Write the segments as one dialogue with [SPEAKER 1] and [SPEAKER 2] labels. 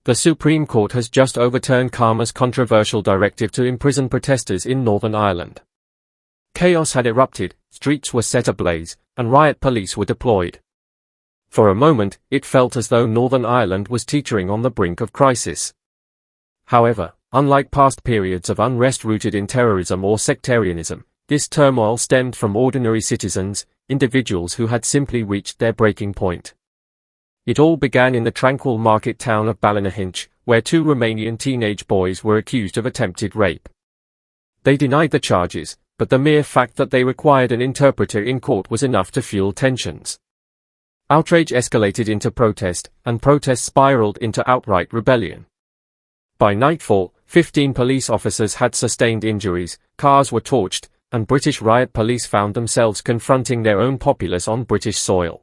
[SPEAKER 1] The Supreme Court has just overturned Karma's controversial directive to imprison protesters in Northern Ireland. Chaos had erupted, streets were set ablaze, and riot police were deployed. For a moment, it felt as though Northern Ireland was teetering on the brink of crisis. However, unlike past periods of unrest rooted in terrorism or sectarianism, this turmoil stemmed from ordinary citizens, individuals who had simply reached their breaking point. It all began in the tranquil market town of Ballynahinch, where two Romanian teenage boys were accused of attempted rape. They denied the charges, but the mere fact that they required an interpreter in court was enough to fuel tensions. Outrage escalated into protest, and protest spiraled into outright rebellion. By nightfall, 15 police officers had sustained injuries, cars were torched, and British riot police found themselves confronting their own populace on British soil.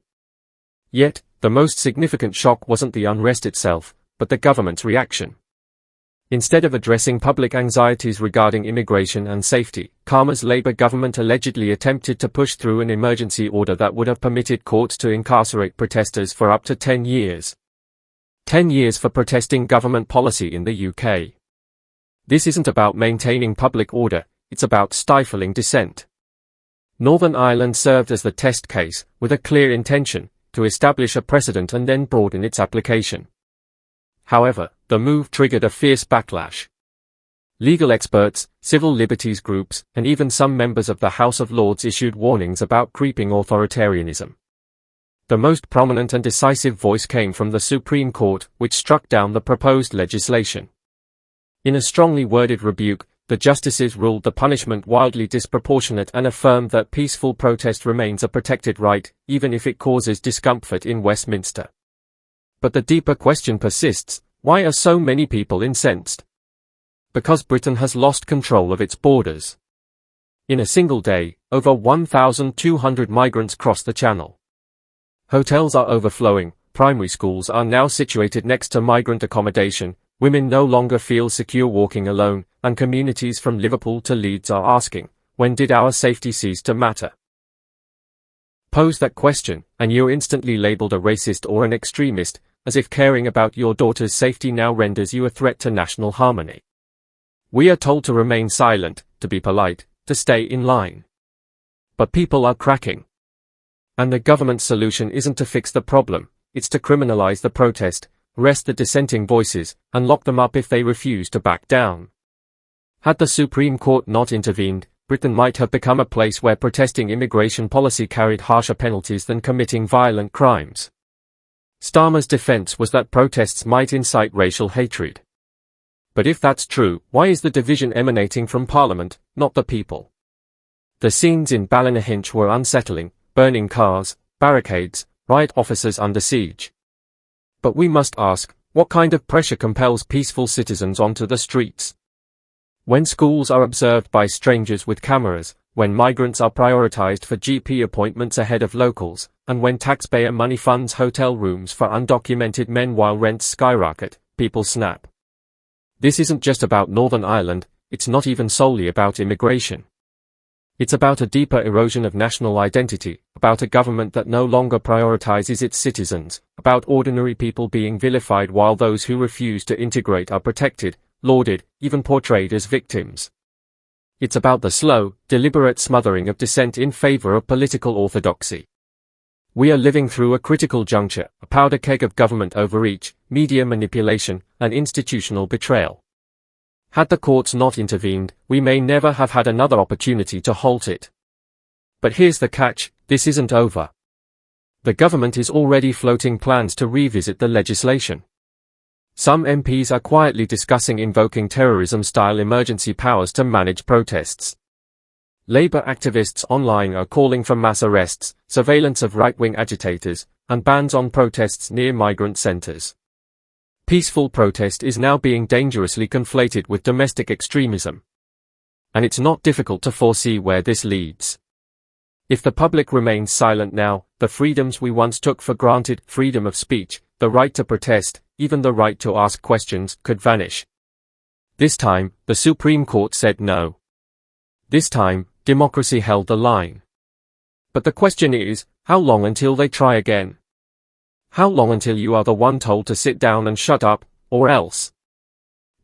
[SPEAKER 1] Yet, the most significant shock wasn't the unrest itself, but the government's reaction. Instead of addressing public anxieties regarding immigration and safety, Karma's Labour government allegedly attempted to push through an emergency order that would have permitted courts to incarcerate protesters for up to 10 years. 10 years for protesting government policy in the UK. This isn't about maintaining public order, it's about stifling dissent. Northern Ireland served as the test case, with a clear intention to establish a precedent and then broaden its application. However, the move triggered a fierce backlash. Legal experts, civil liberties groups, and even some members of the House of Lords issued warnings about creeping authoritarianism. The most prominent and decisive voice came from the Supreme Court, which struck down the proposed legislation. In a strongly worded rebuke, the justices ruled the punishment wildly disproportionate and affirmed that peaceful protest remains a protected right, even if it causes discomfort in Westminster. But the deeper question persists: why are so many people incensed? Because Britain has lost control of its borders. In a single day, over 1,200 migrants crossed the Channel. Hotels are overflowing, primary schools are now situated next to migrant accommodation, women no longer feel secure walking alone, and communities from Liverpool to Leeds are asking, when did our safety cease to matter? Pose that question, and you're instantly labelled a racist or an extremist, as if caring about your daughter's safety now renders you a threat to national harmony. We are told to remain silent, to be polite, to stay in line. But people are cracking. And the government's solution isn't to fix the problem, it's to criminalise the protest, arrest the dissenting voices, and lock them up if they refuse to back down. Had the Supreme Court not intervened, Britain might have become a place where protesting immigration policy carried harsher penalties than committing violent crimes. Starmer's defense was that protests might incite racial hatred. But if that's true, why is the division emanating from Parliament, not the people? The scenes in Ballynahinch were unsettling: burning cars, barricades, riot officers under siege. But we must ask, what kind of pressure compels peaceful citizens onto the streets? When schools are observed by strangers with cameras, when migrants are prioritized for GP appointments ahead of locals, and when taxpayer money funds hotel rooms for undocumented men while rents skyrocket, people snap. This isn't just about Northern Ireland, it's not even solely about immigration. It's about a deeper erosion of national identity, about a government that no longer prioritizes its citizens, about ordinary people being vilified while those who refuse to integrate are protected, lauded, even portrayed as victims. It's about the slow, deliberate smothering of dissent in favor of political orthodoxy. We are living through a critical juncture, a powder keg of government overreach, media manipulation, and institutional betrayal. Had the courts not intervened, we may never have had another opportunity to halt it. But here's the catch: this isn't over. The government is already floating plans to revisit the legislation. Some MPs are quietly discussing invoking terrorism-style emergency powers to manage protests. Labour activists online are calling for mass arrests, surveillance of right-wing agitators, and bans on protests near migrant centres. Peaceful protest is now being dangerously conflated with domestic extremism. And it's not difficult to foresee where this leads. If the public remains silent now, the freedoms we once took for granted, freedom of speech, the right to protest, even the right to ask questions, could vanish. This time, the Supreme Court said no. This time, democracy held the line. But the question is, how long until they try again? How long until you are the one told to sit down and shut up, or else.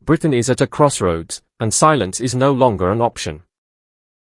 [SPEAKER 1] Britain is at a crossroads, and silence is no longer an option.